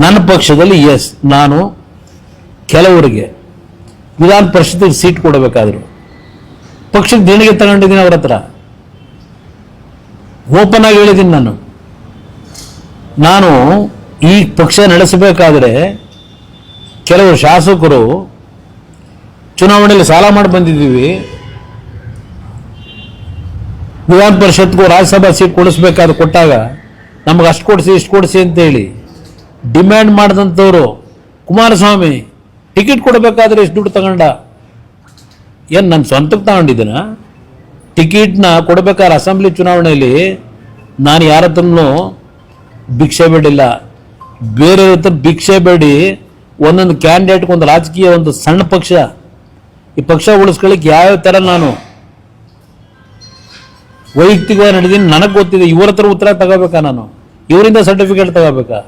ನನ್ನ ಪಕ್ಷದಲ್ಲಿ ಎಸ್, ನಾನು ಕೆಲವರಿಗೆ ವಿಧಾನ ಪರಿಷತ್ತಿಗೆ ಸೀಟ್ ಕೊಡಬೇಕಾದ್ರು ಪಕ್ಷಕ್ಕೆ ದೇಣಿಗೆ ತಗೊಂಡಿದ್ದೀನಿ, ಅವ್ರ ಹತ್ರ ಓಪನ್ ಆಗಿ ಹೇಳಿದ್ದೀನಿ. ನಾನು ಈ ಪಕ್ಷ ನಡೆಸಬೇಕಾದ್ರೆ ಕೆಲವರು ಶಾಸಕರು ಚುನಾವಣೆಯಲ್ಲಿ ಸಾಲ ಮಾಡಿ ಬಂದಿದ್ದೀವಿ, ವಿಧಾನ ಪರಿಷತ್ಗೂ ರಾಜ್ಯಸಭಾ ಸೀಟ್ ಕೊಡಿಸ್ಬೇಕಾದ್ರೆ ಕೊಟ್ಟಾಗ ನಮಗೆ ಅಷ್ಟು ಕೊಡಿಸಿ ಇಷ್ಟು ಕೊಡಿಸಿ ಅಂತೇಳಿ ಡಿಮ್ಯಾಂಡ್ ಮಾಡಿದಂಥವ್ರು ಕುಮಾರಸ್ವಾಮಿ ಟಿಕೆಟ್ ಕೊಡಬೇಕಾದ್ರೆ ಎಷ್ಟು ದುಡ್ಡು ತಗೊಂಡ? ಏನು ನನ್ನ ಸ್ವಂತಕ್ಕೆ ತಗೊಂಡಿದ್ದೀನ? ಟಿಕೆಟ್ನ ಕೊಡಬೇಕಾದ್ರೆ ಅಸೆಂಬ್ಲಿ ಚುನಾವಣೆಯಲ್ಲಿ ನಾನು ಯಾರ ಹತ್ರನೂ ಭಿಕ್ಷೆ ಬೇಡಿಲ್ಲ. ಬೇರೆ ಹತ್ರ ಭಿಕ್ಷೆ ಬೇಡಿ ಒಂದೊಂದು ಕ್ಯಾಂಡಿಡೇಟ್ಗೆ ಒಂದು ರಾಜಕೀಯ ಒಂದು ಸಣ್ಣ ಪಕ್ಷ, ಈ ಪಕ್ಷ ಉಳಿಸ್ಕೊಳ್ಳಿಕ್ಕೆ ಯಾವ್ಯಾವ ಥರ ನಾನು ವೈಯಕ್ತಿಕವಾಗಿ ನಡೆದೀನಿ ನನಗೆ ಗೊತ್ತಿದೆ. ಇವ್ರ ಹತ್ರ ಉತ್ತರ ತಗೋಬೇಕಾ? ನಾನು ಇವರಿಂದ ಸರ್ಟಿಫಿಕೇಟ್ ತಗೋಬೇಕಾ?